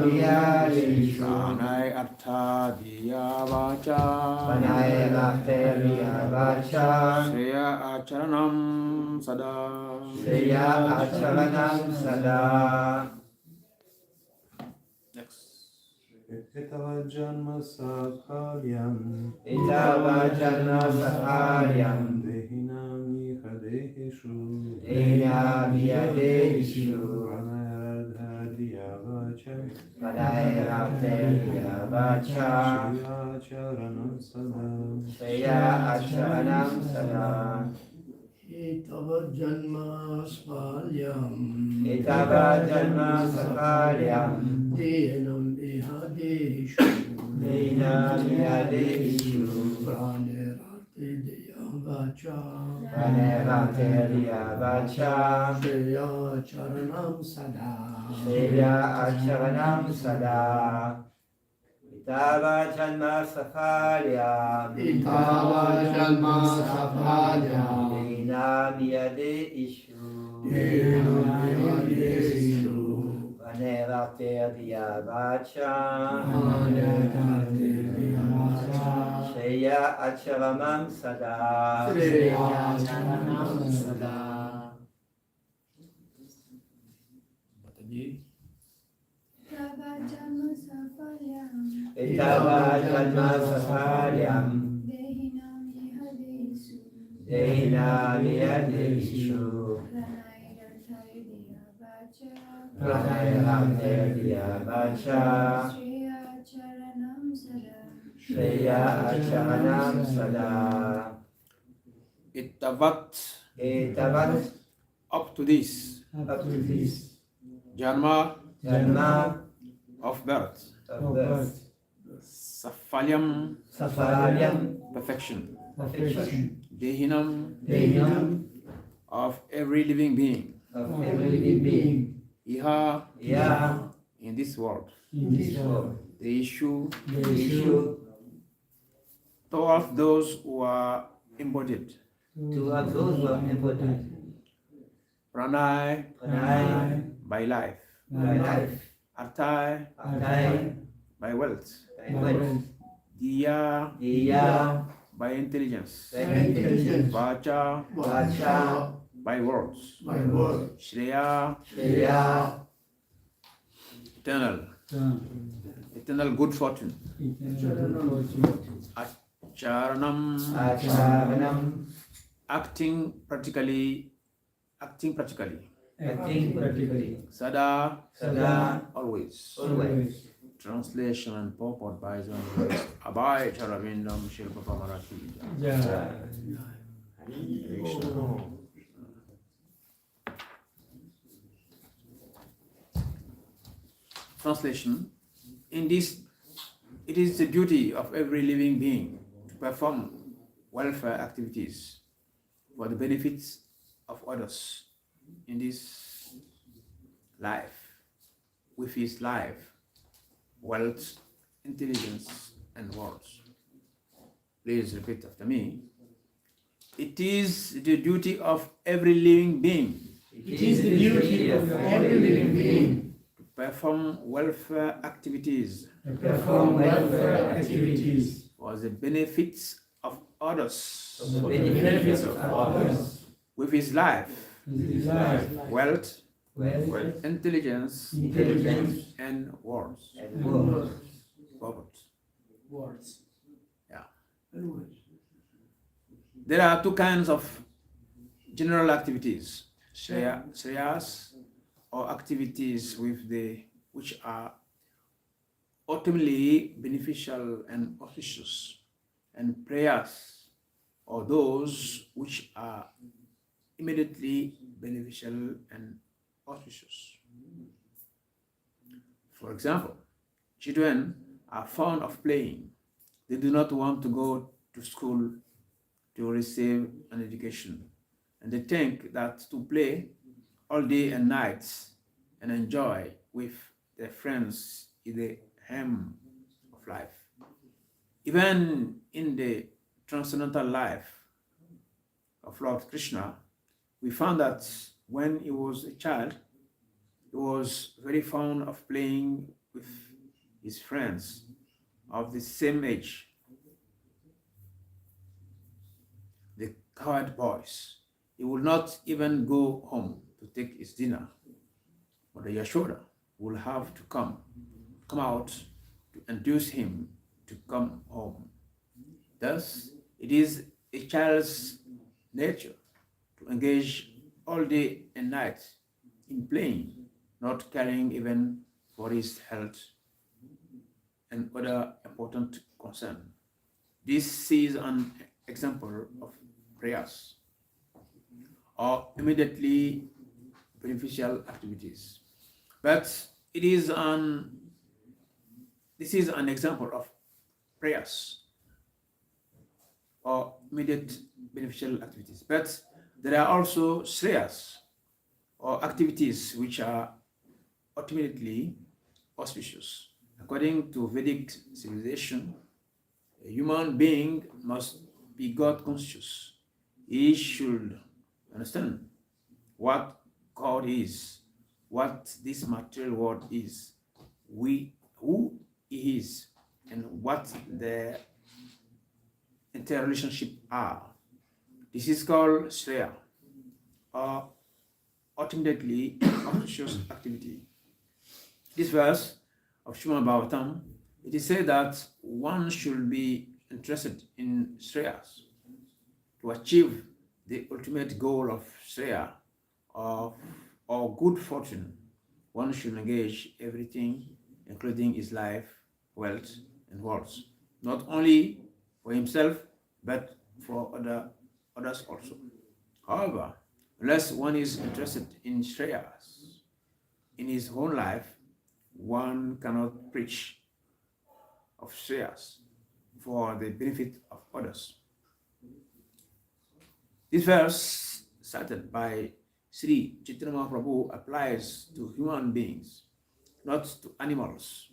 Viyadeshu Pranay Artha Diya Vacha Pranay Artha Diya Vacha Shreya Acharanam Sada Shreya Acharanam Sada. Next. Etava Janma Sakalyam Itava Janma Sakaryam Dehinam Iha Dehishu Deya Viyadeshu Pranayardha Diya Vacha Pranay Artha Diya Vacha Shriya Charanam Sada Shreya Acharanam Sada. Itava Janma Spalyam Itava Janma Sakaryam Dehanam Ihadeshu Deya Viyadeshu Pranerate Deya Vacha Pranay Artha Diya Vacha Shreya Charanam Sada Shreya Acharanam Sada. Itava Janma Sakaryam Itava Janma Spalyam Deya Viyadeshu Dehanam Ihadeshu Pranay Artha Diya Vacha Pranerate Deya Vacha Shreya Acharanam Sada. Shreya Charanam Sada. Itava Janma Safalyam Itava Janma Sakaryam Dehinam Ihadeshu Deya Viyadeshu Pranayarthaya Diya Vacha Pranay Artha Diya Vacha Shreya Charanam Sada Shreya Acharanam Sada. Ittavat, Etavat up to this up to this Janma Janma of birth, of birth, Safalyam, Safaryam perfection, perfection, Dehinam, Dehinam of every living being, of every living being, Iha, Ya in this world, in this world, the issue the issue towards those who are embodied, to those who are important, Pranay, Pranay by life, by life, Artai, Artai by wealth, by wealth, Diya, Diya by intelligence, by intelligence, Vacha, Vacha by words, My word, Shreya, Shreya eternal, eternal good fortune, Charanam, Acharanam, acting practically, acting practically, Sada, Sada always. always. Translation and purport by Swami Abhay Charavindam Shilpa Pamarati. Translation. In this, it is the duty of every living being to perform welfare activities for the benefits of others in this life, with his life, wealth, intelligence, and words. Please repeat after me. It is the duty of every living being it is the duty of every living being to perform welfare activities to perform welfare activities for the benefits of others For for the benefits of others, with his life, his life, wealth, Wealth, intelligence, intelligence, and words. and words. Purport. words. Yeah. And words. There are two kinds of general activities, shreyas, or activities which are ultimately beneficial and auspicious, and prayers, or those which are immediately beneficial and auspicious. For example, children are fond of playing. They do not want to go to school to receive an education, and they think that to play all day and night and enjoy with their friends is the aim of life. Even in the transcendental life of Lord Krishna, we found that when he was a child, he was very fond of playing with his friends of the same age, the cowherd boys. He would not even go home to take his dinner. But the Yashoda will have to come out to induce him to come home. Thus, it is a child's nature to engage all day and night in playing, not caring even for his health and other important concern. This is an example of prayers or immediately beneficial activities. But this is an example of prayers or immediate beneficial activities. But there are also shreyas or activities which are ultimately auspicious. According to Vedic civilization, a human being must be God conscious. He should understand what God is, what this material world is, who he is, and what the interrelationship are. This is called Shreya, or ultimately auspicious activity. This verse of Srimad Bhagavatam, it is said that one should be interested in Shreyas to achieve the ultimate goal of Shreya or good fortune. One should engage everything, including his life, wealth, and words, not only for himself, but for others also. However, unless one is interested in Shreyas in his own life, one cannot preach of Shreyas for the benefit of others. This verse cited by Sri Chaitanya Mahaprabhu applies to human beings, not to animals,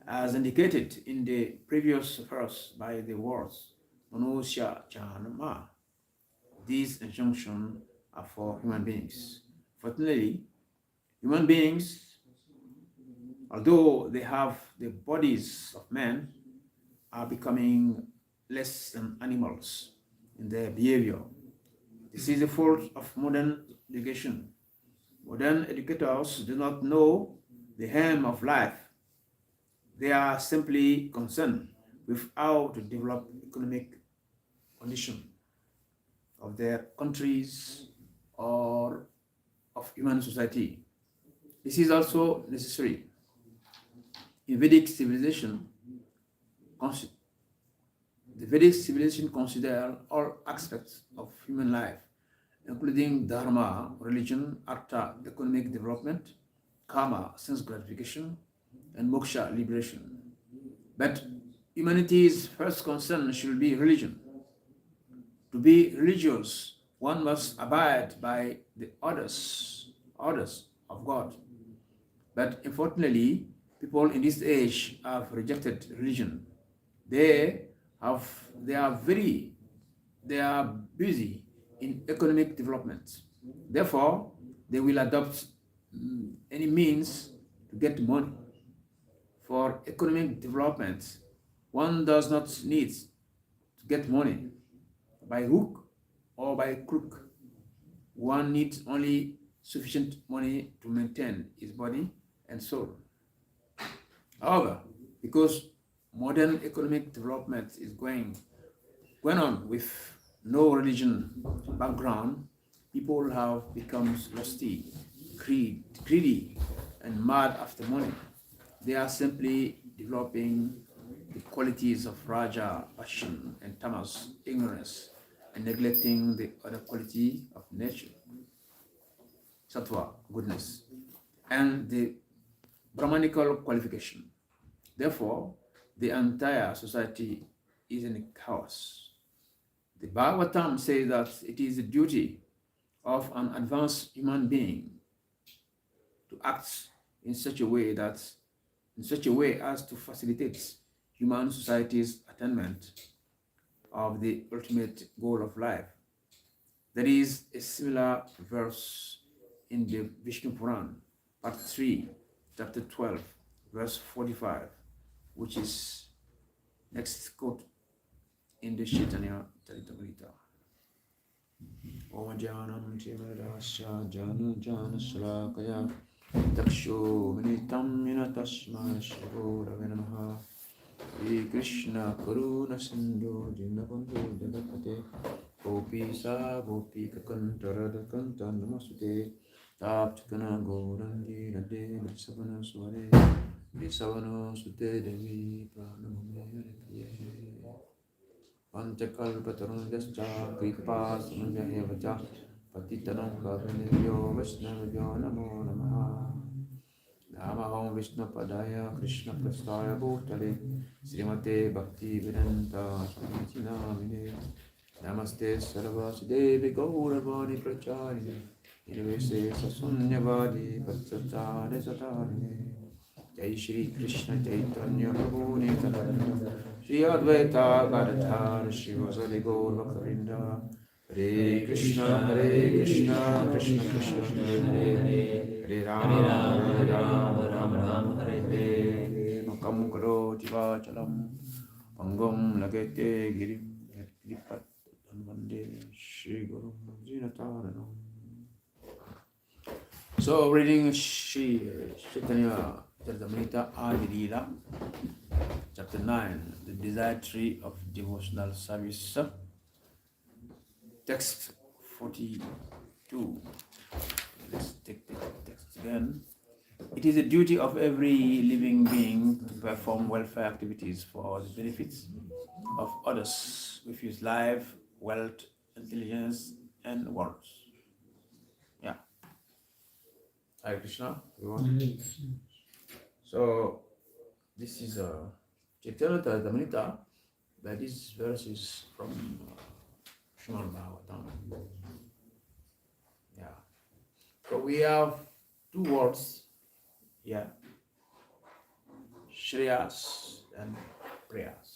as indicated in the previous verse by the words Manusya Janama. These injunctions are for human beings. Fortunately, human beings, although they have the bodies of men, are becoming less than animals in their behavior. This is the fault of modern education. Modern educators do not know the aim of life. They are simply concerned with how to develop economic condition of their countries or of human society. This is also necessary. In Vedic civilization, the Vedic civilization considers all aspects of human life, including dharma, religion, artha, economic development, karma, sense gratification, and moksha, liberation. But humanity's first concern should be religion. To be religious, one must abide by the orders of God. But unfortunately, people in this age have rejected religion. They are busy in economic development. Therefore, they will adopt any means to get money. For economic development, one does not need to get money by hook or by crook. One needs only sufficient money to maintain his body and soul. However, because modern economic development is going on with no religion background, people have become lusty, greedy, and mad after money. They are simply developing the qualities of Raja, passion, and Tamas, ignorance, and neglecting the other quality of nature, Sattva, goodness, and the Brahmanical qualification. Therefore, the entire society is in chaos. The Bhagavatam says that it is the duty of an advanced human being to act in such a way as to facilitate human society's attainment of the ultimate goal of life. There is a similar verse in the Vishnu Puran, part 3, chapter 12, verse 45. which is next quote in the Chaitanya Charitamrita. Om Janam Timarasya Jana Jana Salakaya Daksho Vinitam Yena Tasma Shivo Ravinamaha Shri Krishna Karuna Sindhu Dinabandhu Jagapate Gopi Sa Gopi Kakantara Kanta Namasute Tapchakana Gaurandi Nade Nisavana Sware Nisavana Sute Devi Pranamame Panchakalpatarun Yascha Kripa Samanya Vacha Patitanam Kavanevyo Vaishnavyo Namo Namaha Namaham Vishnu Padaya Krishna Prastaya Bhutale Srimate Bhakti Vedanta Swami Namine Namaste Sarvasi Devi Gauravani Pracharine Nirvese Sasunyavadi Patsatare Satarine Jai Shri Krishna Chaitanya Prabhu Nityananda Shri Advaita Gadadhar Shivasadi Gaur Bhaktavinda Hare Krishna Krishna Krishna Hare Hare Hare Rama Rama Hare Hare Makam Karoti Vachalam Pangam Lagete Girim Yatlipat Vande Shri Guru Jinataranam. So reading Shri Chaitanya Charitamrita Adi Leela, Chapter 9, the Desire Tree of Devotional Service, Text 42. Let's take the text again. It is the duty of every living being to perform welfare activities for the benefits of others with his life, wealth, intelligence, and words. Yeah. Hare Krishna, everyone. So, this is Chaitanya Charitamrita, but this verse is from Srimad Bhagavatam. Yeah. So we have two words here, Shreyas and Prayas.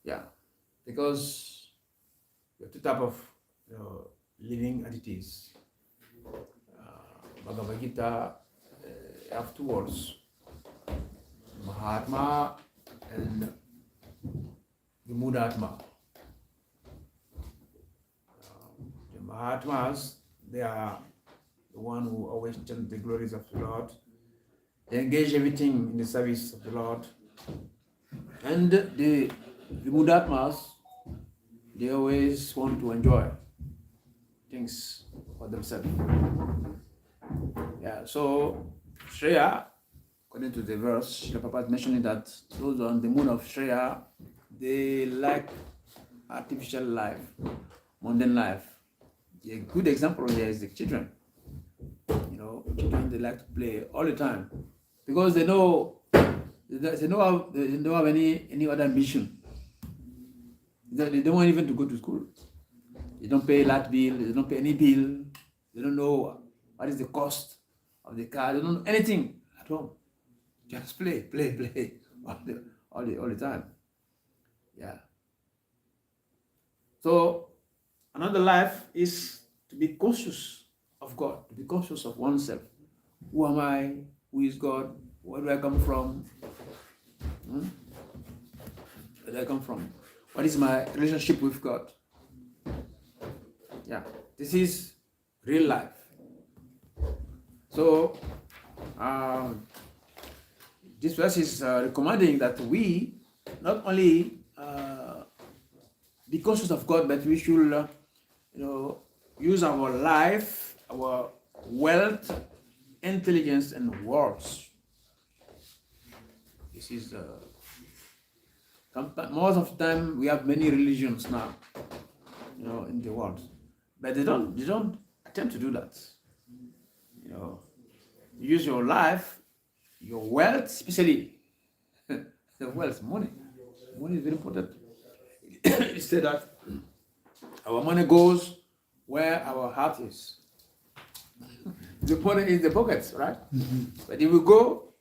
Yeah, because there are two types of living entities. Bhagavad Gita have two words, Mahatma and Vimudatma. The Mahatmas, they are the one who always chant the glories of the Lord. They engage everything in the service of the Lord. And the Vimudatmas, they always want to enjoy things for themselves. Yeah, so Shreya, according to the verse, Srila Prabhupada is mentioning that those on the moon of Shreya, they like artificial life, mundane life. A good example here is the children. Children, they like to play all the time because they don't have any other ambition. They don't want even to go to school. They don't pay light bill. They don't pay any bill. They don't know what is the cost of the car. They don't know anything at home. Just play all the time. Yeah. So another life is to be conscious of God, to be conscious of oneself. Who am I? Who is God? Where do I come from? Where do I come from? What is my relationship with God? Yeah, this is real life. So, this verse is recommending that we not only be conscious of God, but we should, use our life, our wealth, intelligence, and words. This is most of the time we have many religions now, in the world, but they don't attempt to do that. Use your life, your wealth, especially the wealth, money. Money is very important. It said that our money goes where our heart is. The money is the pockets, right? Mm-hmm. But if we go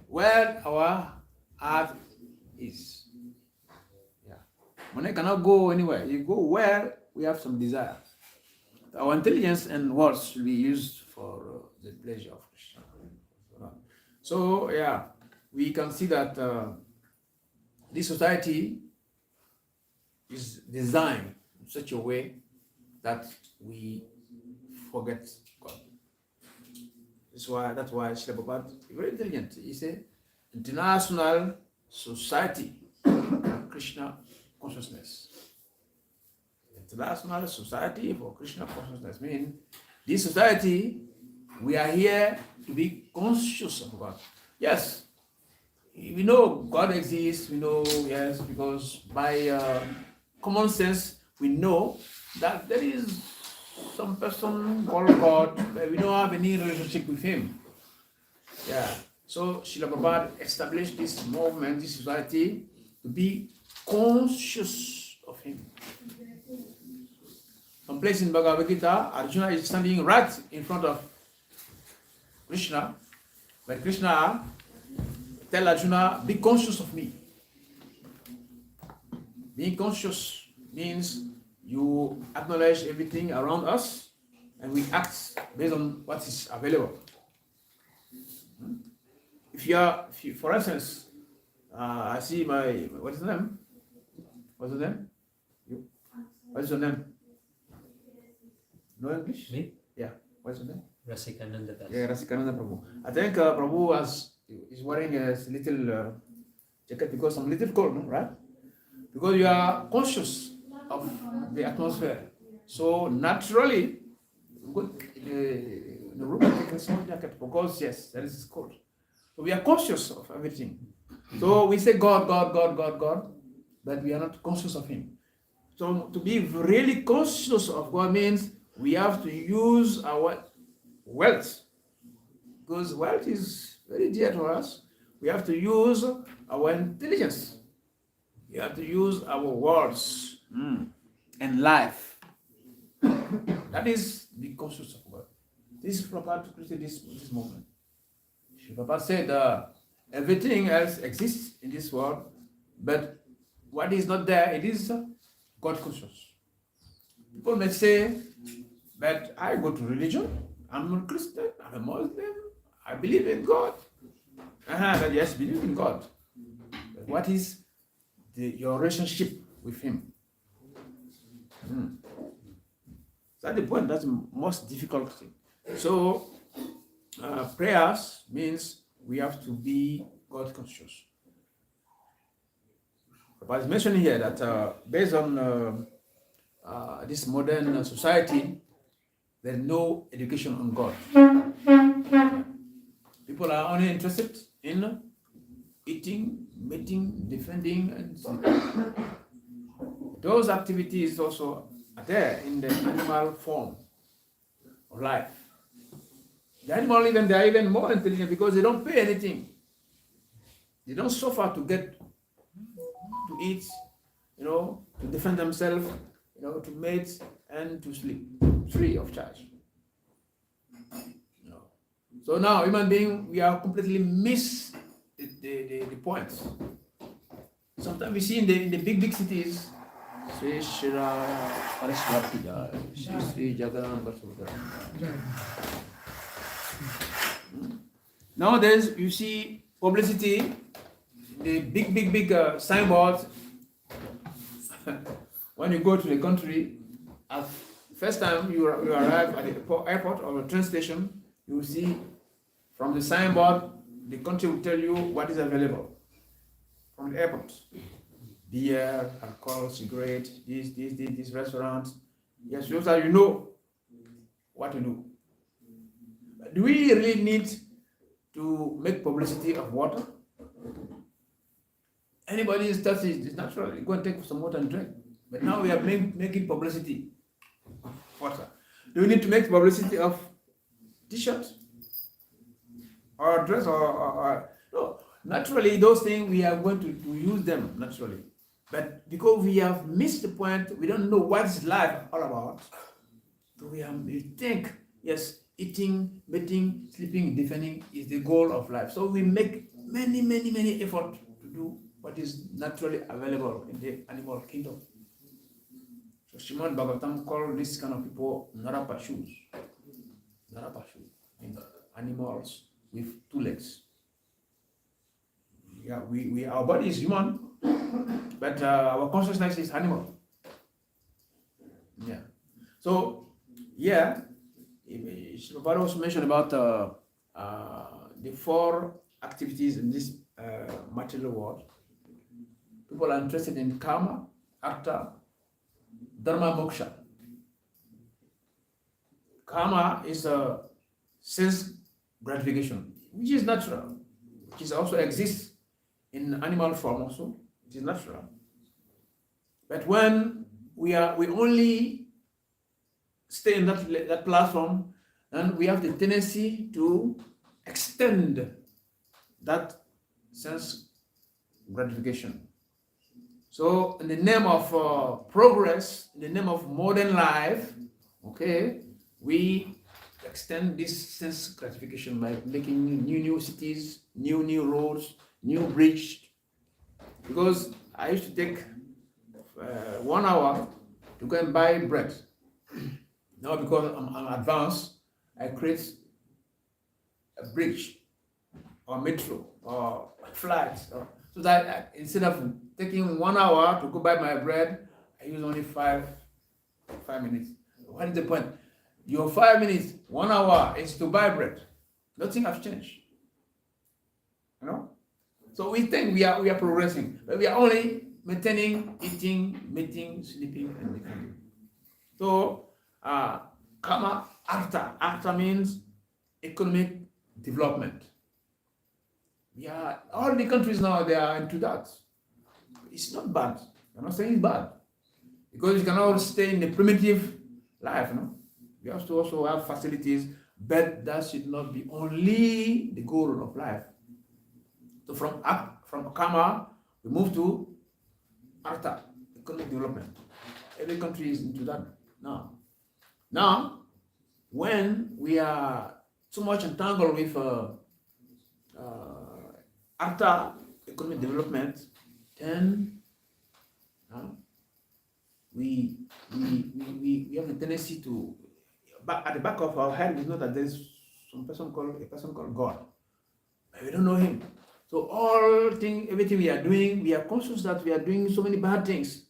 where our heart is, money cannot go anywhere. You go where we have some desire. Our intelligence and words should be used for the pleasure of Krishna. So yeah, we can see that this society is designed in such a way that we forget God. That's why Srila Prabhupada is very intelligent. He said, International Society for Krishna Consciousness. International Society for Krishna Consciousness means this society, we are here to be conscious of God. Yes, we know God exists, we know, yes, because by common sense, we know that there is some person called God, but we don't have any relationship with Him. Yeah. So Srila Prabhupada established this movement, this society, to be conscious of Him. Some place in Bhagavad Gita, Arjuna is standing right in front of Krishna, but Krishna tell Arjuna, be conscious of me. Being conscious means you acknowledge everything around us and we act based on what is available. If you for instance, I see what is the name? What's the name? You? What is your name? No English? Me? Yeah. What's your name? Rasikananda Das. Yeah, Rasikananda Prabhu. I think Prabhu is wearing a little jacket because I'm a little cold, no? Right? Because you are conscious of the atmosphere. So naturally, go in the room and take a small jacket because yes, that is cold. So we are conscious of everything. So we say God, God, God, God, God, but we are not conscious of Him. So to be really conscious of God means we have to use our wealth, because wealth is very dear to us. We have to use our intelligence. We have to use our words and life. That is be conscious of God. This is Prabhupada to create this movement. Prabhupada said everything else exists in this world, but what is not there, it is God conscious. People may say, but I go to religion, I'm a Christian, I'm a Muslim, I believe in God. But yes, believe in God. But what is your relationship with Him? That's the point, that's the most difficult thing. So, prayers means we have to be God conscious. But it's mentioned here that based on this modern society, there's no education on God. People are only interested in eating, mating, defending, and sleeping. Those activities also are there in the animal form of life. The animal they are even more intelligent because they don't pay anything. They don't suffer to get to eat, to defend themselves, to mate and to sleep, free of charge. So now, human being, we are completely miss the points. Sometimes we see in the big cities, nowadays you see publicity, the big signboards. When you go to the country, at first time you arrive at the airport or the train station, you will see from the signboard, the country will tell you what is available from the airport. Beer, alcohol, cigarette, this restaurant. Yes, so that you know what to do. But do we really need to make publicity of water? Anybody is thirsty, it's natural. You go and take some water and drink. But now we are making publicity of water. Do we need to make publicity of t-shirt or dress or no? Naturally, those things we are going to use them naturally. But because we have missed the point, we don't know what is life all about. So we think, yes, eating, mating, sleeping, defending is the goal of life. So we make many efforts to do what is naturally available in the animal kingdom. So Srimad Bhagavatam called this kind of people Narapashus. Narapashu means animals with two legs. our body is human, but our consciousness is animal. Yeah. So, Bhakti also mentioned about the four activities in this material world. People are interested in karma, artha, dharma, moksha. Karma is a sense gratification, which is natural, which is also exists in animal form also, it is natural. But when we only stay in that platform, and we have the tendency to extend that sense gratification. So in the name of progress, in the name of modern life, okay, we extend this sense gratification by making new cities, new roads, new bridge. Because I used to take 1 hour to go and buy bread. Now because I'm advanced, I create a bridge or metro or flight, so that instead of taking 1 hour to go buy my bread, I use only 5 minutes. What is the point? Your 5 minutes, 1 hour is to buy bread. Nothing has changed. You know? So we think we are progressing, but we are only maintaining, eating, mating, sleeping, and living. So karma, artha means economic development. All the countries now, they are into that. It's not bad. I'm not saying it's bad, because you cannot stay in the primitive life. You know, we have to also have facilities, but that should not be only the goal of life. So from karma, we move to artha, economic development. Every country is into that now. Now, when we are too much entangled with artha, economic development, then we have a tendency to, at the back of our head, we know that there's a person called God, but we don't know him. So everything we are doing, we are conscious that we are doing so many bad things.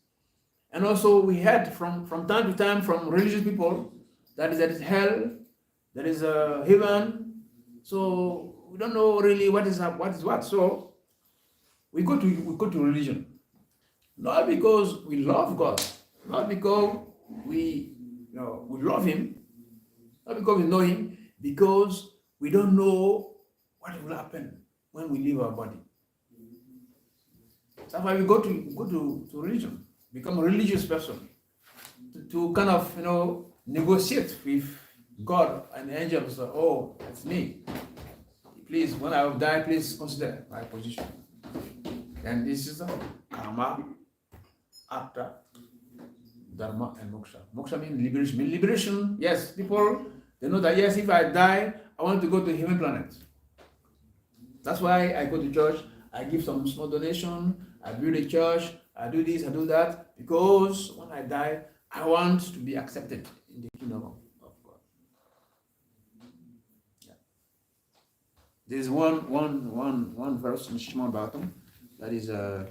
And also we heard from time to time from religious people that there is hell, there is a heaven. So we don't know really what is what. So we go to religion, not because we love God, not because we love Him, not because we know Him, because we don't know what will happen when we leave our body. That's why we go to religion, become a religious person, to kind of negotiate with God and the angels. Oh, that's me. Please, when I die, please consider my position. And this is karma, artha, dharma, and moksha. Moksha means liberation. Liberation, yes, people, they know that, yes, if I die, I want to go to heaven planet. That's why I go to church, I give some small donation, I build a church, I do this, I do that, because when I die, I want to be accepted in the kingdom of God. Yeah. There's one verse in Srimad Bhagavatam that is I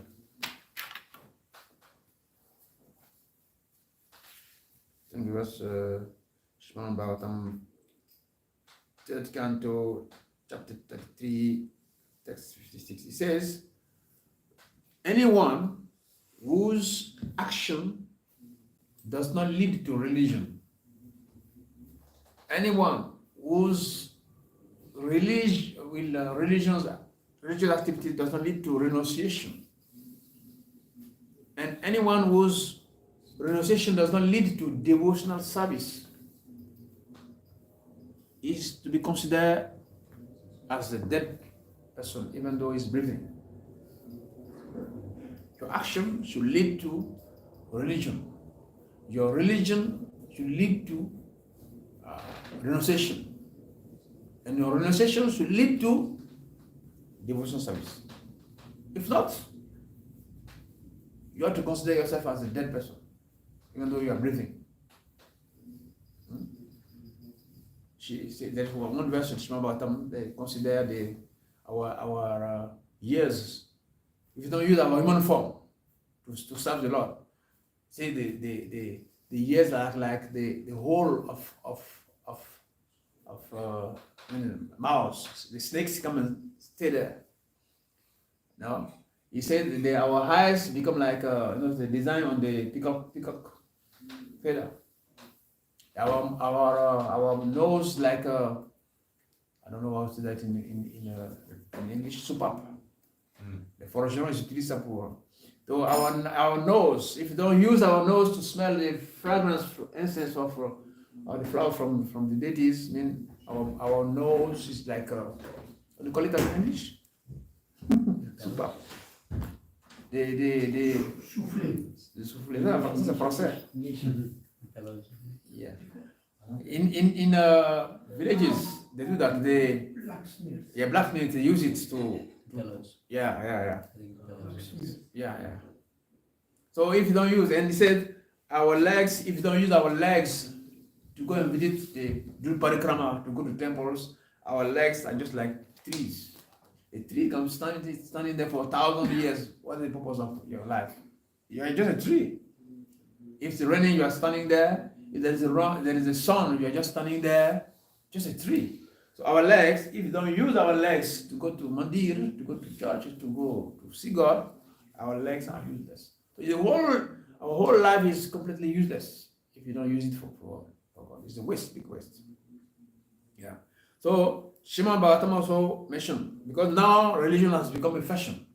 think it was Srimad Bhagavatam, 3rd canto, chapter 33, text 56. It says, anyone whose action does not lead to religion, anyone whose religious activity does not lead to renunciation, and anyone whose renunciation does not lead to devotional service, is to be considered as a dead person, even though he's breathing. Your action should lead to religion. Your religion should lead to renunciation. And your renunciation should lead to devotional service. If not, you have to consider yourself as a dead person, even though you are breathing. She said that one verse in Srimad Bhagavatam, they consider our years if you don't use our human form to serve the Lord, see the years are like the whole of mouse. The snakes come and stay there. No, he said that our eyes become like the design on the peacock feather. Our nose like I don't know how to say that in English, superb. Les forgerons utilisent ça pour. So our nose, if you don't use our nose to smell the fragrance, essence of the flower from the deities, I mean our nose is like what do you call it in English? Superb. The soufflé. C'est français. Yeah. In villages they do that. Blacksmiths they use it to. Yeah. So if you don't use, and he said, our legs, if you don't use our legs to go and visit do parikrama, to go to temples, our legs are just like trees. A tree comes standing there for 1,000 years. What is the purpose of your life? You are just a tree. If it's raining, you are standing there. If there is a sun, you are just standing there, just a tree. So our legs, if you don't use our legs to go to mandir, to go to church, to go to see God, our legs are useless. So our whole life is completely useless if you don't use it for God. It's a waste, big waste. Yeah. So Shima Bhagavatam also mentioned, because now religion has become a fashion.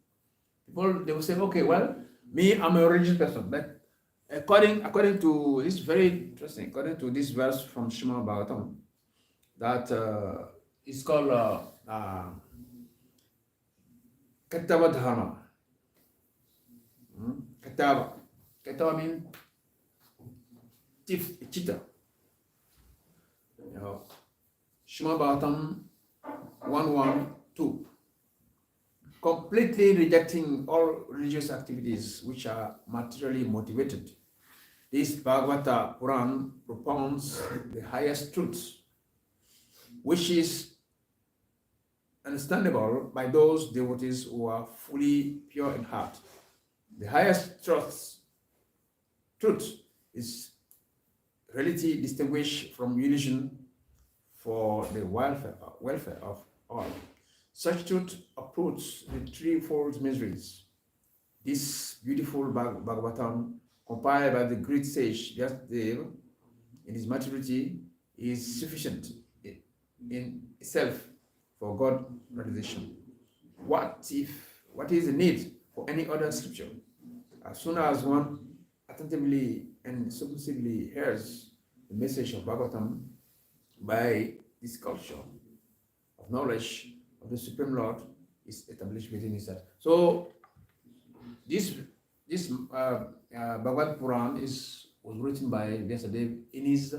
People, they will say, okay, well, me, I'm a religious person, but according to this, very interesting, according to this verse from Shima Bhagavatam, that is called Katava Dharma. Katava means thief, cheater. Shima Bhagavatam 1:1-2. Completely rejecting all religious activities which are materially motivated. This Bhagavata Puran propounds the highest truths, which is understandable by those devotees who are fully pure in heart. The highest truth is reality distinguished from illusion for the welfare of all. Such truth uproots the threefold miseries. This beautiful Bhagavatam, compiled by the great sage Vyasadeva in his maturity, is sufficient in itself for God realization. What is the need for any other scripture? As soon as one attentively and submissively hears the message of Bhagavatam by this culture of knowledge of the Supreme Lord is established within his heart. So this Bhagavad Puran was written by Vyasadeva in his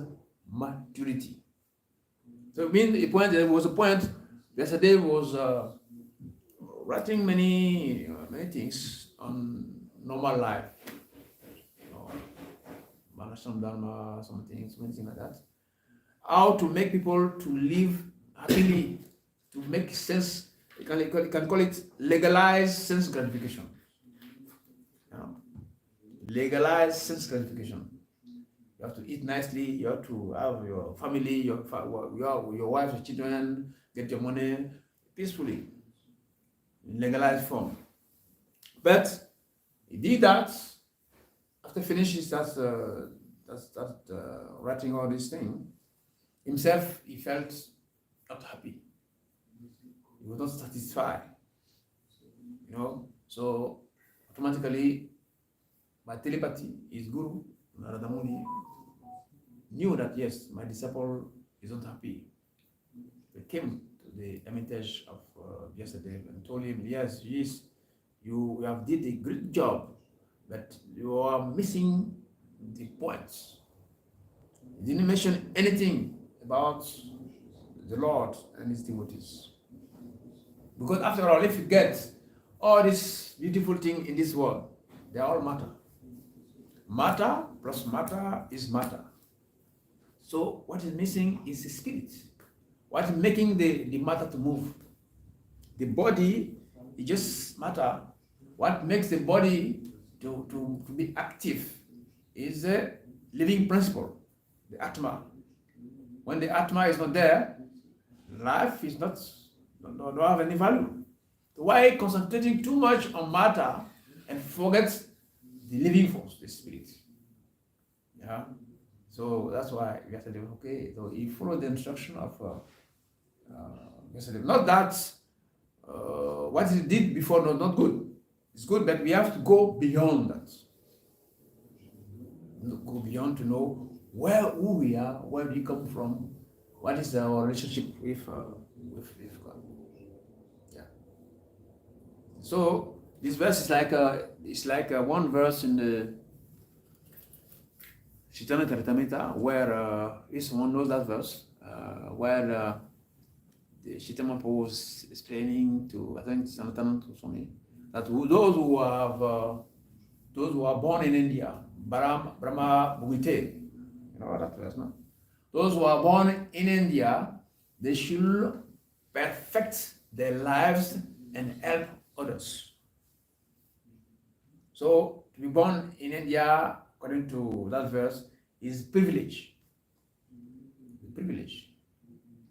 maturity. So there was a point Vyasadeva was writing many things on normal life, Manasam Dharma, something like that. How to make people to live happily, to make sense. You can call it legalized sense gratification. Legalized sense gratification. You have to eat nicely. You have to have your family, your wife, your children, get your money peacefully, in legalized form. But he did that. After finishing writing all these things, himself, he felt not happy. He was not satisfied. So automatically, by telepathy, his guru, Narada Muni, knew that yes, my disciple is not happy. They came to the hermitage of Vyasadeva and told him, yes, you have did a great job, but you are missing the points. He didn't mention anything about the Lord and his devotees. Because after all, if you get all this beautiful thing in this world, they all matter. Matter plus matter is matter. So what is missing is the spirit. What is making the matter to move? The body is just matter, what makes the body to be active is the living principle, the Atma. When the Atma is not there, life is not don't have any value. Why concentrating too much on matter and forget the living force, the spirit? Yeah. So that's why yesterday, okay, so you follow the instruction of yesterday. Not that what he did before, not good. It's good, but we have to go beyond that. Go beyond to know who we are, where we come from, what is our relationship with God. Yeah. So this verse is like one verse in the Chaitanya Charitamrita, where if someone knows that verse, where the Chaitanya Mahaprabhu was explaining to, I think, Sanatana to Swami, that those who are born in India, Brahma Bhuvite, you know that verse, no? Those who are born in India, they should perfect their lives and help others. So to be born in India, according to that verse, is privilege. The privilege.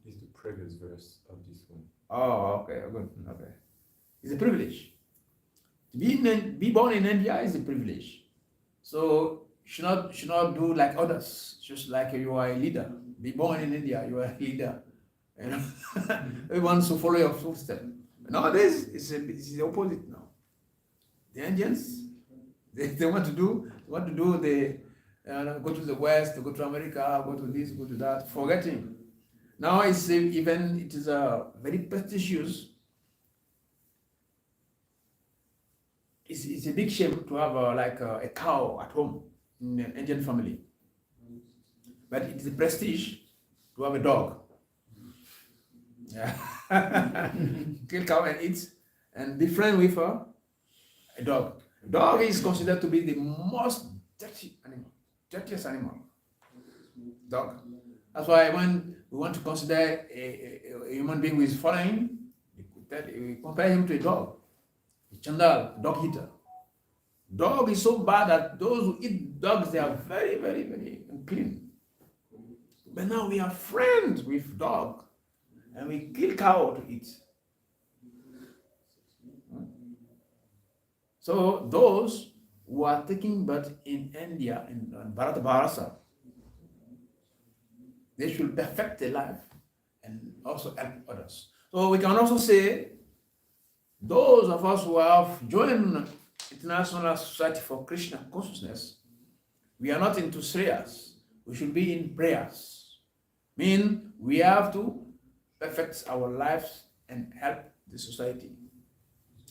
Is the previous verse of this one. Oh, okay, good. Okay. It's a privilege. To be born in India is a privilege. So you should not do like others, just like you are a leader. Be born in India, you are a leader. You know, everyone to follow your footsteps. Nowadays, it's the opposite now. The Indians, they want to do, they go to the West, go to America, go to this, go to that, forgetting. Now it is very prestigious. It's a big shame to have a cow at home in an Indian family. But it's a prestige to have a dog. Yeah. Kill cow and eat and be friends with a dog. Dog is considered to be the most dirtiest animal. Dog. That's why when we want to consider a human being who is foreign, we compare him to a dog. A chandal, dog eater. Dog is so bad that those who eat dogs, they are very, very, very unclean. But now we are friends with dog and we kill cow to eat. So those who are taking birth in India, in Bharat, they should perfect their life and also help others. So we can also say, those of us who have joined International Society for Krishna Consciousness, we are not into shreyas. We should be in prayers. Mean we have to perfect our lives and help the society.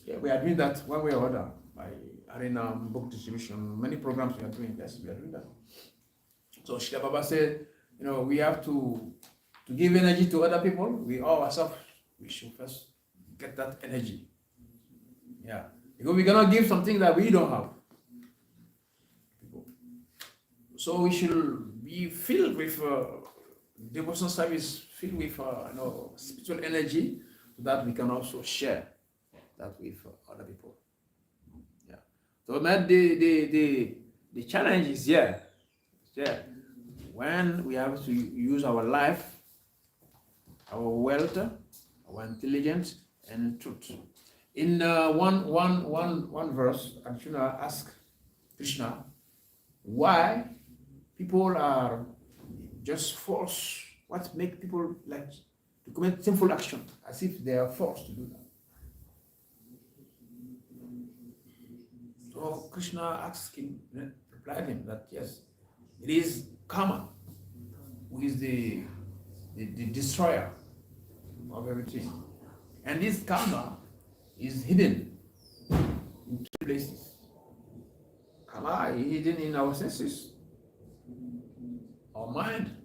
Yeah, we are doing that one way or other by arena, book distribution, many programs we are doing. Yes, we are doing that. So Srila Baba said, we have to give energy to other people. We all ourselves, we should first get that energy. Yeah, because we cannot give something that we don't have. So we should be filled with devotional service, filled with spiritual energy, so that we can also share that with other people. Yeah. So that the challenge is here. Yeah. When we have to use our life, our wealth, our intelligence, and truth. In one verse, Arjuna asked Krishna why people are just forced. What makes people like to commit sinful action as if they are forced to do that? So Krishna asked him, replied him that yes, it is karma who is the destroyer of everything, and this karma is hidden in two places. Karma is hidden in our senses, our mind,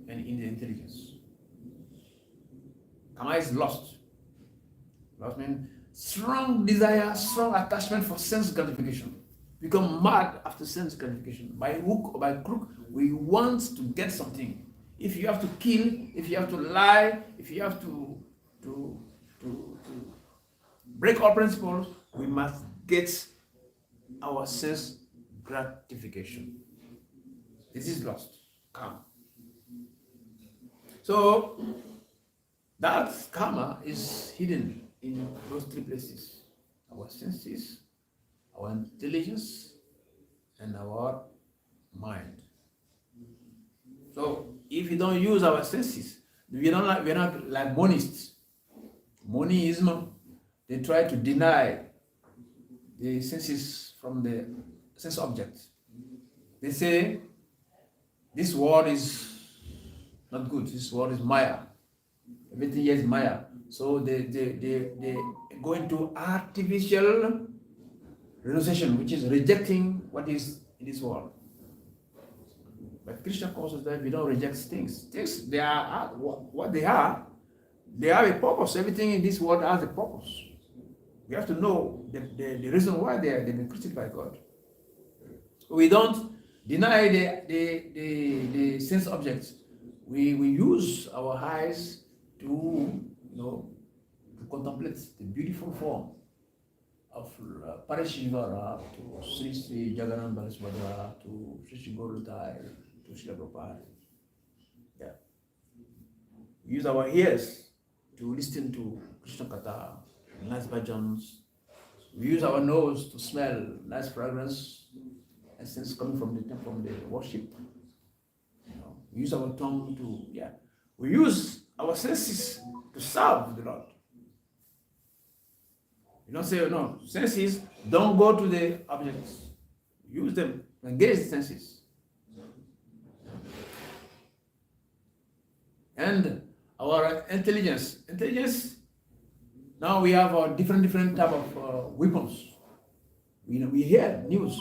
and in the intelligence. Karma is lost. Lost means strong desire, strong attachment for sense gratification. Become mad after sense gratification. By hook or by crook, we want to get something. If you have to kill, if you have to lie, if you have to break all principles, we must gets our sense gratification. This is lost, karma. So that karma is hidden in those three places: our senses, our intelligence, and our mind. So if we don't use our senses, we're not like monists. Monism, they try to deny the senses from the sense objects. They say this world is not good. This world is Maya. Everything here is Maya. So they go into artificial renunciation, which is rejecting what is in this world. But Krishna calls us that we don't reject things. Things, they are what they are. They have a purpose. Everything in this world has a purpose. We have to know the reason why they've been created by God. We don't deny the sense objects. We use our eyes to to contemplate the beautiful form of Parashivara, to Sri Sri Jagannath Balasubhadra, to Sri Sri Gaurutai, to Sri Prabhupada. Yeah. We use our ears to listen to Krishna Katha, nice bhajans. We use our nose to smell nice fragrance, essence coming from the worship. We use our tongue to, we use our senses to serve the Lord. You don't say, no, senses don't go to the objects. Use them, engage the senses. And our intelligence, now we have a different type of weapons. We hear news.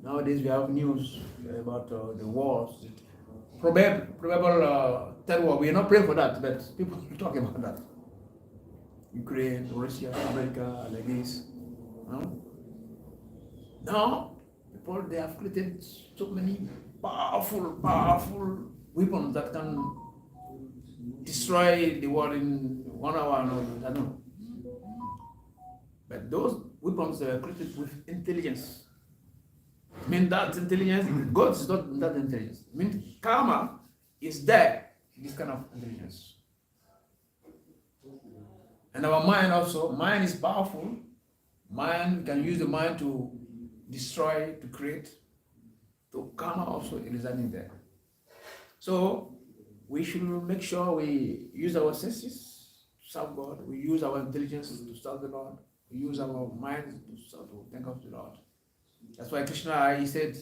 Nowadays we have news about the wars, probable third war. We are not praying for that, but people are talking about that. Ukraine, Russia, America, like this. Now, people, they have created so many powerful weapons that can destroy the world in 1 hour. No, I don't know. But those weapons are created with intelligence. I mean, that intelligence, God is not that intelligence. I mean, karma is there, this kind of intelligence. And our mind also, mind is powerful. Mind, we can use the mind to destroy, to create. So karma also is residing there. So we should make sure we use our senses to serve God. We use our intelligence to serve the Lord. We use our mind to think of the Lord. That's why Krishna, he said,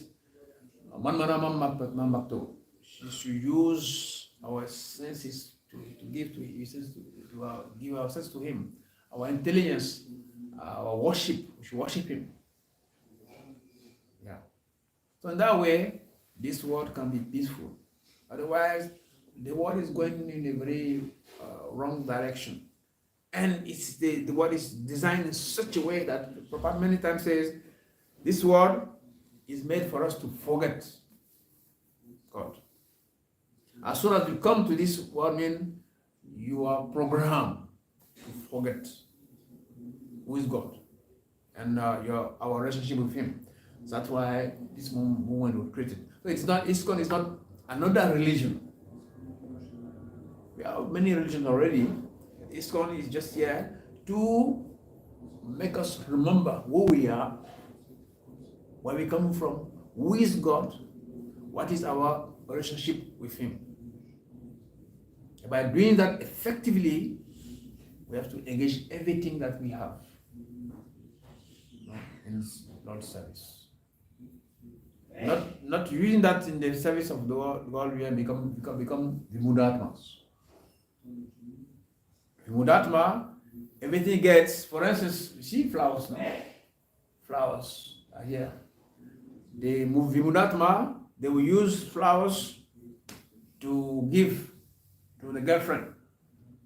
Man mana man bhakto. We should use our senses to give to him. He says to give our sense to him. Our intelligence, our worship, we should worship him. Yeah. So in that way, this world can be peaceful. Otherwise, the world is going in a very wrong direction. And it's the world is designed in such a way that Prabhupada many times says, this world is made for us to forget God. As soon as you come to this world, you are programmed to forget who is God and our relationship with Him. So that's why this movement was created. So it's not ISKCON is not another religion. We have many religions already. ISKCON is just here to make us remember who we are, where we come from, who is God, what is our relationship with Him. By doing that effectively, we have to engage everything that we have in Lord's service. Not using that in the service of the world, we have become Vimudatmas. Vimudatma, everything gets, for instance, you see flowers now. Flowers are here. They move Vimudatma, they will use flowers to give to the girlfriend.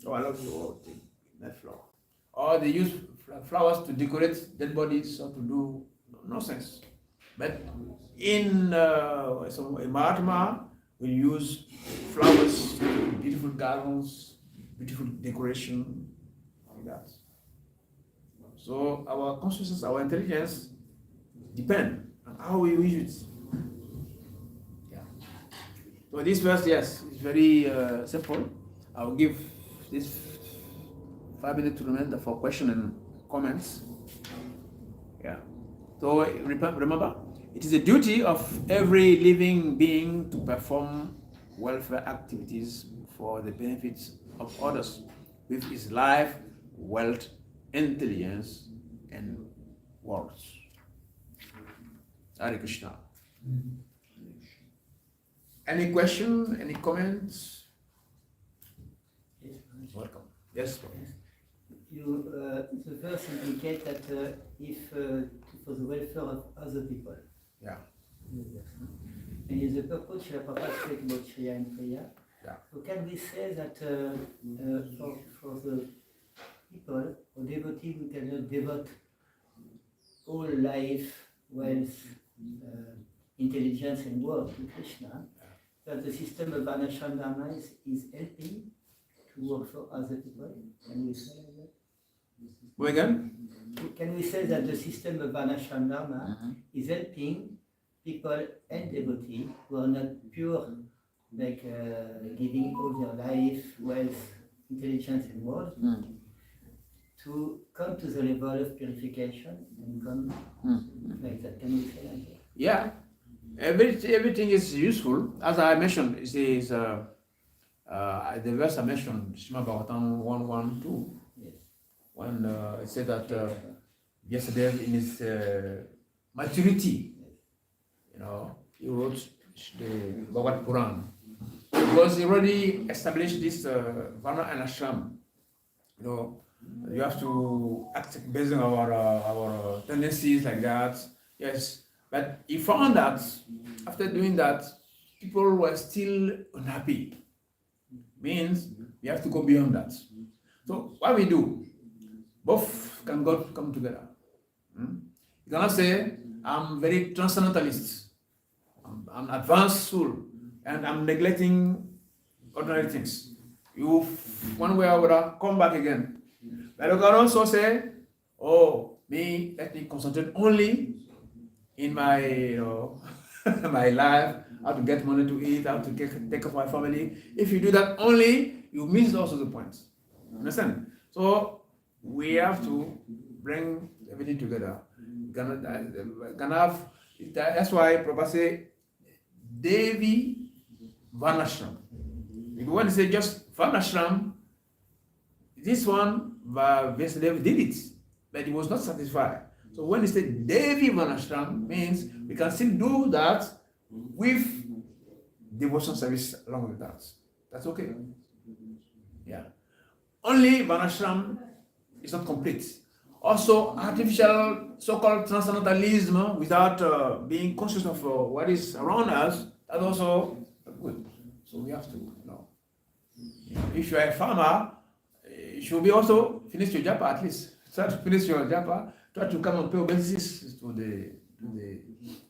Oh, I love you. Oh, take that flower. Or they use flowers to decorate dead bodies or to do nonsense. But in Mahatma, we use flowers, beautiful gardens, beautiful decoration, like that. So our consciousness, our intelligence depend on how we use it. Yeah. So this verse, yes, is very simple. I'll give this 5 minutes to remember for question and comments. Yeah. So remember, it is a duty of every living being to perform welfare activities for the benefits of others with his life, wealth, intelligence, and words. Hare Krishna. Any question? Any comments? Welcome. Yes. The verse indicates that if for the welfare of other people. Yeah. And in the purpose, Srila Prabhupada speaks about Shriya and Kriya. Yeah. So can we say that for the people or devotee who cannot devote all life, wealth, intelligence and work to Krishna, that the system of Varnashram Dharma is helping to work for other people? Can we say that? Go again? Can we say that the system of Varnashram Dharma is helping people and devotees who are not pure, like giving all their life, wealth, intelligence and work, to come to the level of purification and come like that? Can we say that? Yeah. Everything is useful. As I mentioned, it is the verse I mentioned, Srimad Bhagavatam 1:1-2. Yes. When it said that yesterday in his maturity, he wrote the Bhagavad Puran. Because he already established this Varna and Ashram. You have to act based on our tendencies like that. Yes. But he found that after doing that, people were still unhappy. Means we have to go beyond that. So what we do, both can come together. You cannot say, I'm very transcendentalist, I'm advanced soul, and I'm neglecting ordinary things. You, one way or other, come back again. But you can also say, let me concentrate only in my my life, how to get money to eat, how to take care of my family. If you do that only, you miss also the point. Understand? So we have to bring everything together. That's why Prabhupada say Devi Varnashram. If you want to say just Varnashram, this one Vasudev did it, but he was not satisfied. So when he said Devi Varnashram, means we can still do that with devotion service along with that. That's okay. Yeah. Only Varnashram is not complete. Also, artificial so-called transcendentalism without being conscious of what is around us, that's also good. So we have to know. If you are a farmer, you should be also finish your japa at least. Try to finish your japa. Try to come and pay obeisances to the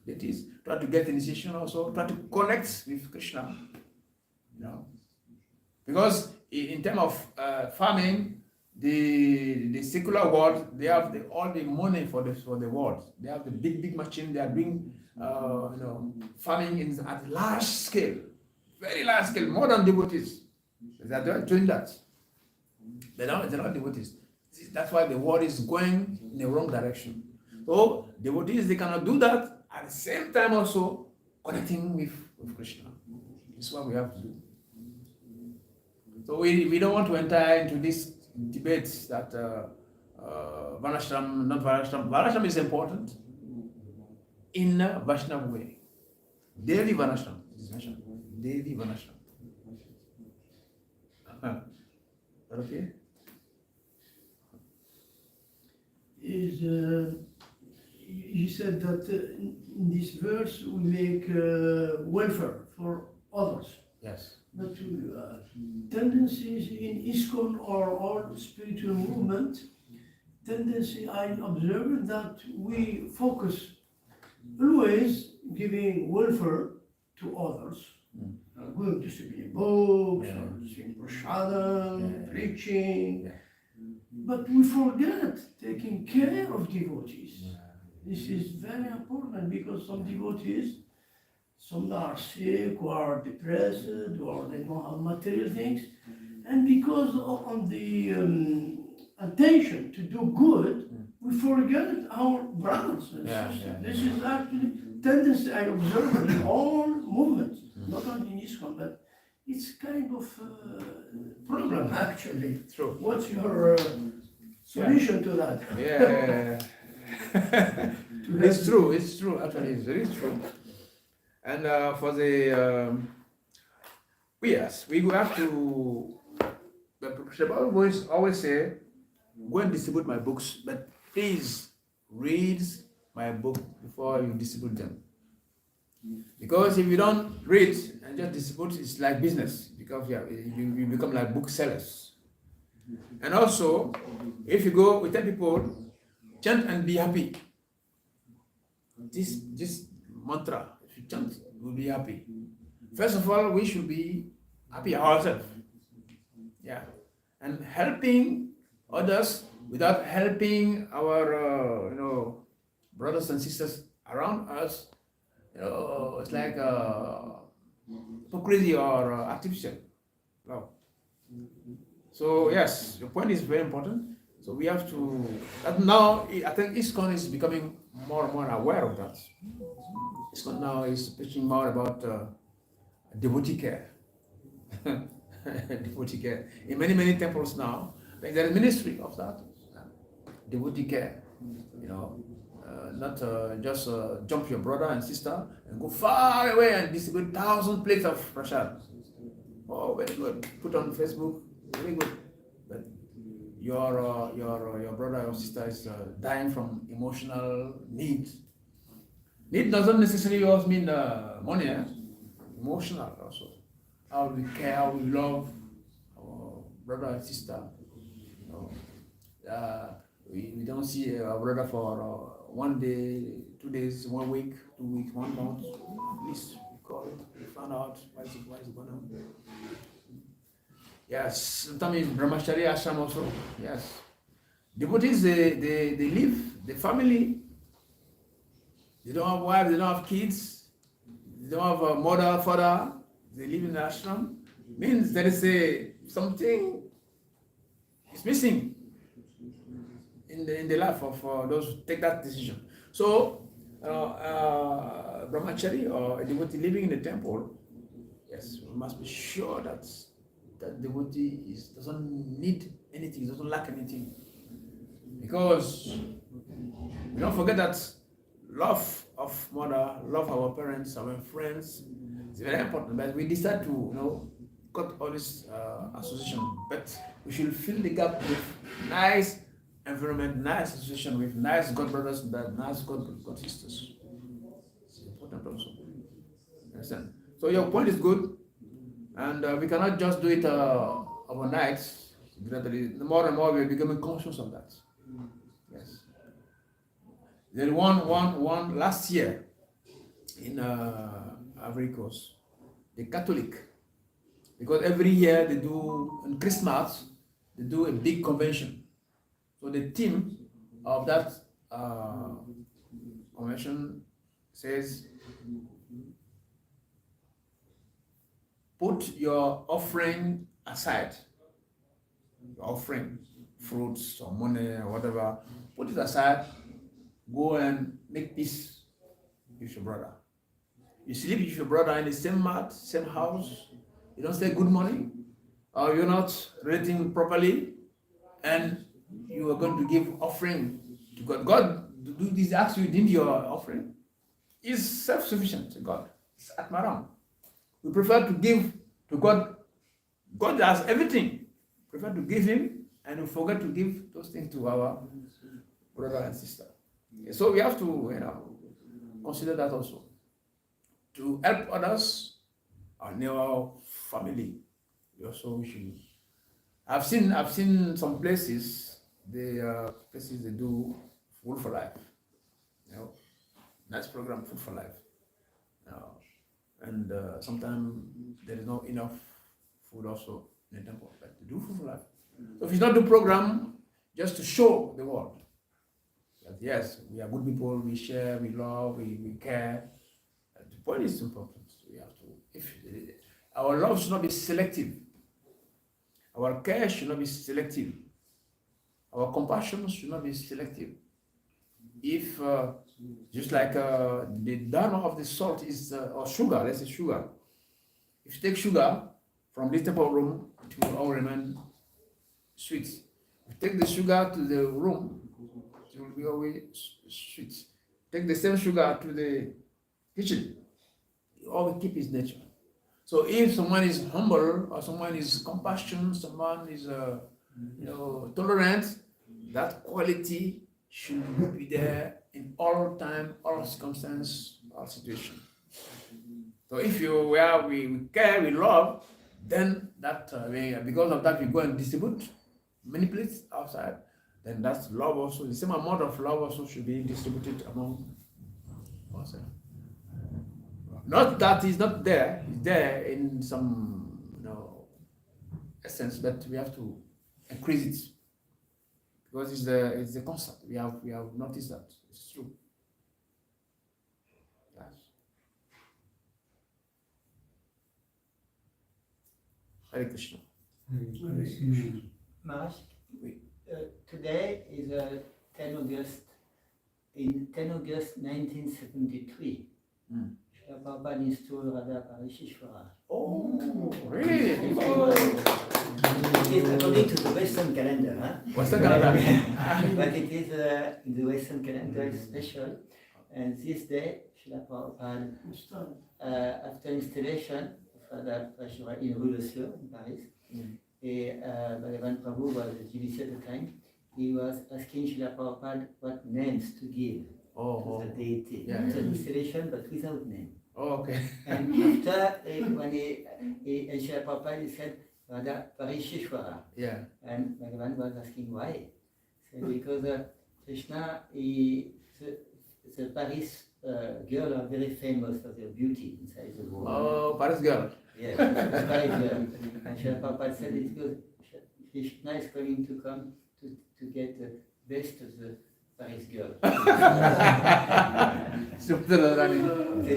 deities. Try to get initiation also. Try to connect with Krishna. Because in terms of farming, the secular world, they have all the money for the world. They have the big machine. They are doing farming at large scale, very large scale, more than devotees. They are doing that. They're not devotees. That's why the world is going in the wrong direction. So devotees, they cannot do that at the same time also connecting with Krishna. This is what we have to do. So we don't want to enter into this debates that Varnashram, not Varnashram. Varnashram is important in a Vaishnava way. Devi Varnashram is mentioned. Devi Varnashram. Okay? You said that in this verse we make welfare for others. Yes. But tendencies in ISKCON or all spiritual movement, tendency I observed that we focus always giving welfare to others. Going distributing books, or distributing prasadam, preaching. but we forget taking care of devotees. This is very important because some devotees, some are sick or depressed or they don't have material things, and because on the attention to do good, we forget our brothers and Yeah, sisters. yeah, This is actually tendency I observe in all movements, not only in ISKCON, but it's kind of problem actually. True. What's your solution to that? Yeah. It's true. It's true. Actually, it's very true. And for the yes, we have to. The Prabhupada always say, "Go and distribute my books, but please read my book before you distribute them." Because if you don't read and just distribute, it's like business. Because you become like booksellers. And also, if you go, we tell people, chant and be happy. This mantra, if you chant, you'll be happy. First of all, we should be happy ourselves. Yeah. And helping others without helping our, brothers and sisters around us, it's like hypocrisy or artificial. No. So yes, your point is very important. So we have to. Now I think ISKCON is becoming more and more aware of that. ISKCON now is preaching more about devotee care. Devotee care. In many temples now, there is ministry of that. Devotee care. Not just jump your brother and sister and go far away and distribute 1,000 plates of prasad. Oh, very good. Put on Facebook, very good. But your brother or sister is dying from emotional need. Need doesn't necessarily always mean money. Emotional also. How we care, how we love our brother and sister. We don't see our brother for 1 day, 2 days, 1 week, 2 weeks, 1 month. At least we call it, we find out why is it going on. Yes, sometimes in Brahmachari ashram also. Yes. Devotees, they live, the family, they don't have wives, they don't have kids, they don't have a mother, father, they live in the ashram. Means there is something is missing in the life of those who take that decision. So, Brahmachari or a devotee living in the temple, yes, we must be sure that that devotee doesn't need anything, doesn't lack anything. Because we don't forget that love of mother, love our parents, our friends, is very important. But we decide to cut all this association. But we should fill the gap with nice environment, nice association with nice God brothers and nice God sisters. It's important also. Understand? So your point is good, and we cannot just do it overnight. The more and more we are becoming conscious of that. Yes. Then one last year in Ivory Coast, the Catholic, because every year they do on Christmas they do a big convention. So the theme of that convention says, put your offering aside. Your offering, fruits or money or whatever, put it aside. Go and make peace with your brother. You sleep with your brother in the same mat, same house. You don't say good morning, or you're not relating properly, and you are going to give offering to God. God, do these acts within your offering is self-sufficient to God. It's Atmaram. We prefer to give to God. God has everything. We prefer to give Him, and we forget to give those things to our brother and sister. So we have to, consider that also. To help others, our family. Also, we should. I've seen some places. They do food for life. Nice program, food for life. And sometimes there is not enough food also in the temple, but they do food for life. So if you not do program, just to show the world that yes, we are good people, we share, we love, we care. The point is important. We have to, if our love should not be selective, our care should not be selective, our compassion should not be selective. If just like the dharma of the salt is or sugar, let's say sugar. If you take sugar from this type of room, it will all remain sweet. If you take the sugar to the room, it will be always sweet. Take the same sugar to the kitchen, it always keep its nature. So if someone is humble or someone is compassionate, someone is tolerant, that quality should be there in all time, all circumstance, all situation. So if we care, we love, then that because of that we go and distribute, manipulate outside, then that's love also. The same amount of love also should be distributed among ourselves. Not that it's not there; it's there in some essence, but we have to increase it because it's the constant. We have noticed that it's true. Yes. Hare Krishna. Maharaj, Oui. today is 10 August. In 10 August 1973, Srila Prabhupada installed Radha Parishishvara. Oh, really? It is according to the Western calendar, huh? What's the calendar? But it is in the Western calendar, it's special. And this day, Srila Prabhupada, after installation of Radha Parishishvara in Rue de Sceaux in Paris, et Bhagavan Prabhu was the GBC at the time, he was asking Srila Prabhupada what names to give to the deity. Yeah, It's an installation but without name. Oh, okay. And after, when Srila Prabhupada said, Radha Parishishvara. Yeah. And Bhagavan was asking why. So because Krishna, the Paris girls are very famous for their beauty inside the world. Oh, Paris girl. Yes, the Paris girl. And Srila Prabhupada said it's because Krishna is going to come to get the best of the Paris girl. That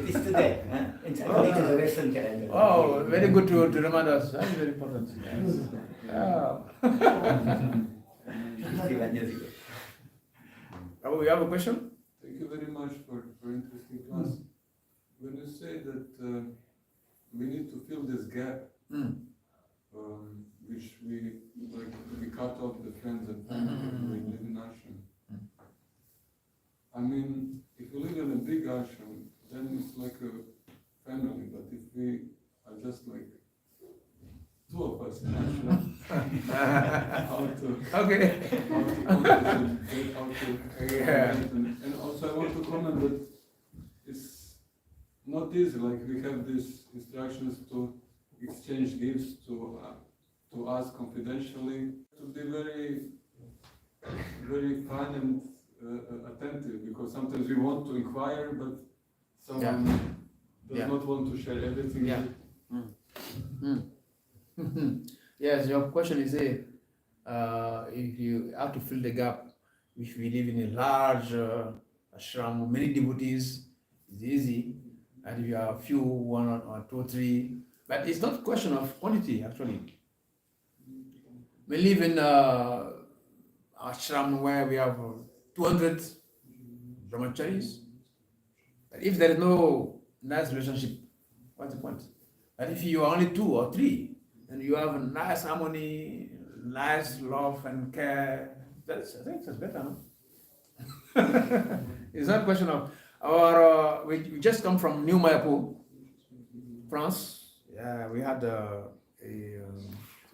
is today, huh? It's according to the Western calendar. Oh, very good to remind us. That's very important. Yes. Oh. 51 years ago. Oh, we have a question? Thank you very much for interesting class. When you say that we need to fill this gap, which we cut off the friends and family we live in ashram. I mean, if you live in a big ashram, then it's like a family. But if we are just like two of us in ashram, how to Yeah. and also I want to comment that it's not easy. Like we have these instructions to exchange gifts, to ask confidentially, to be very, very fine and attentive, because sometimes we want to inquire, but someone does not want to share everything. Yeah. Yes, your question is if you have to fill the gap, if we live in a large ashram, many devotees, it's easy. And if you have a few, one or two, three, but it's not a question of quantity actually. We live in ashram where we have 200 brahmacharis. But if there is no nice relationship, what's the point? But if you are only two or three, and you have a nice harmony, nice love and care, I think that's better, no? It's not a question of we just come from New Mayapur, France. Yeah, we had a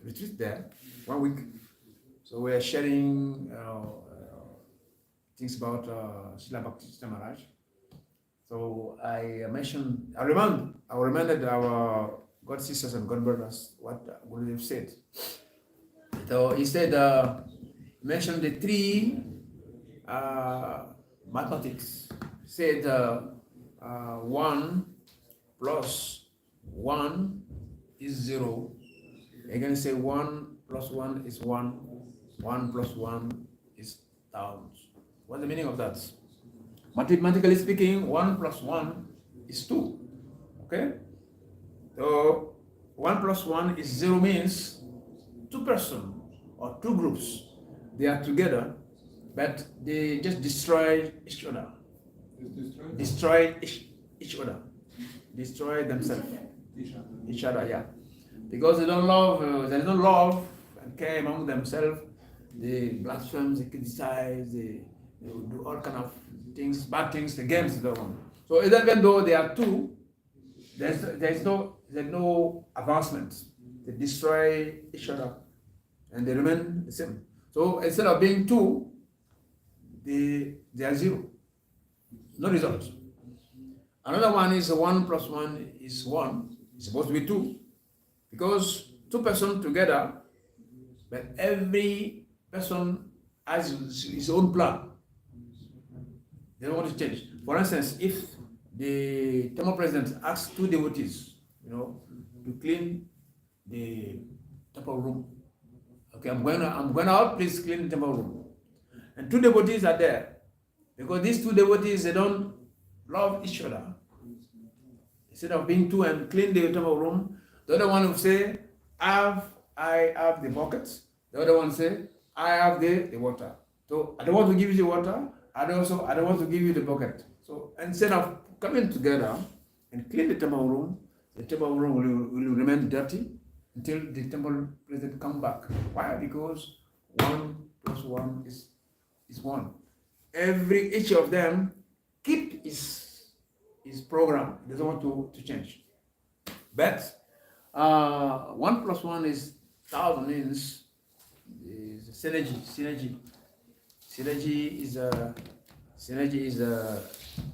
retreat there, 1 week. So we are sharing things about Srila Bhakti Maharaj. So I reminded our God sisters and God brothers what Gurudev said. So he said, mentioned the three mathematics. Said 1 plus 1 is 0. Again, say 1 plus 1 is 1. 1 plus 1 is thousands. What's the meaning of that? Mathematically speaking, 1 plus 1 is 2. Okay? So 1 plus 1 is 0 means 2 persons or 2 groups. They are together, but they just destroy each other. Destroy each other. Destroy themselves. Each other, yeah. Because they don't love, there is no love and care among themselves. They blaspheme, they criticize, they do all kind of things, bad things against the one. So even though they are 2, there's no advancement. They destroy each other and they remain the same. So instead of being 2, they are 0. No result. Another one is 1 plus 1 is 1. It's supposed to be 2. Because 2 persons together, but every person has his own plan. They don't want to change. For instance, if the temple president asks 2 devotees, to clean the temple room. Okay, I'm going out, please clean the temple room. And 2 devotees are there. Because these 2 devotees, they don't love each other. Instead of being 2 and clean the temple room, the other one will say, I have the buckets. The other one say, I have the water. So I don't want to give you the water. I don't want to give you the bucket. So instead of coming together and clean the temple room will remain dirty until the temple president come back. Why? Because 1 plus 1 is 1. Each of them keep his program. He doesn't want to change. But 1 plus 1 is 1,000 means synergy. Synergy is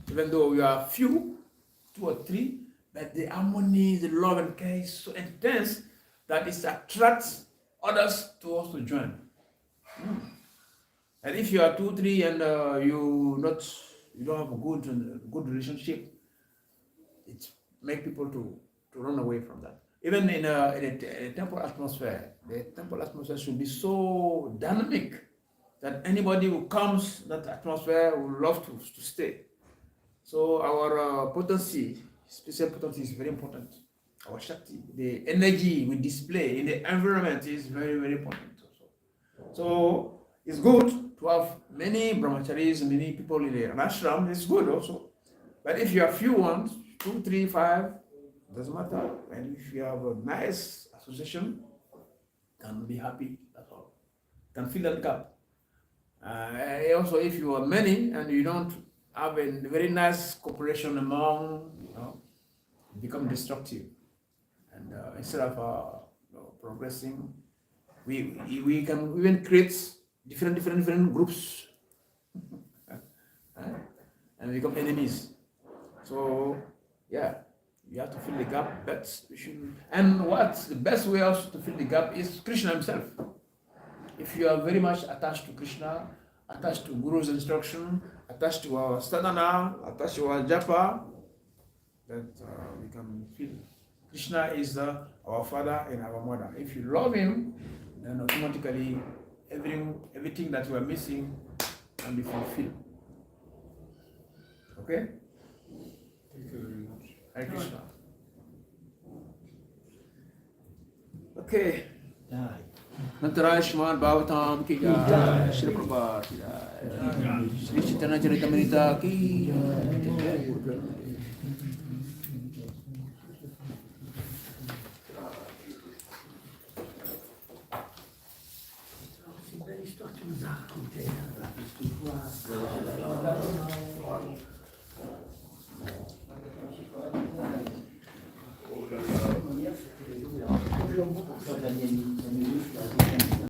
even though we are few, 2 or 3, but the harmony, the love and care is so intense that it attracts others to also join. And if you are 2, 3 and you don't have a good relationship, it makes people to run away from that. Even in a temple atmosphere, the temple atmosphere should be so dynamic that anybody who comes that atmosphere will love to stay. So our potency, special potency is very important. Our Shakti, the energy we display in the environment is very, very important also. So it's good to have many brahmacharis, many people in an ashram, it's good also. But if you have few ones, 2, 3, 5, doesn't matter. And if you have a nice association, can be happy, that's all. Can fill that gap. Also, if you are many and you don't have a very nice cooperation among, it becomes destructive. And instead of progressing, we can even create different groups and become enemies. So, yeah. You have to fill the gap. And what's the best way also to fill the gap is Krishna himself. If you are very much attached to Krishna, attached to Guru's instruction, attached to our sadhana, attached to our japa, that we can feel. Krishna is our father and our mother. If you love him, then automatically everything that we are missing can be fulfilled. Okay? Thank you very much. Hare Krishna. Okay. Nantara Shrimad Bhagavatam ki jai, Shri Prabhupada ki jai, Shri Chaitanya Charitamrita ki jai. Daniel,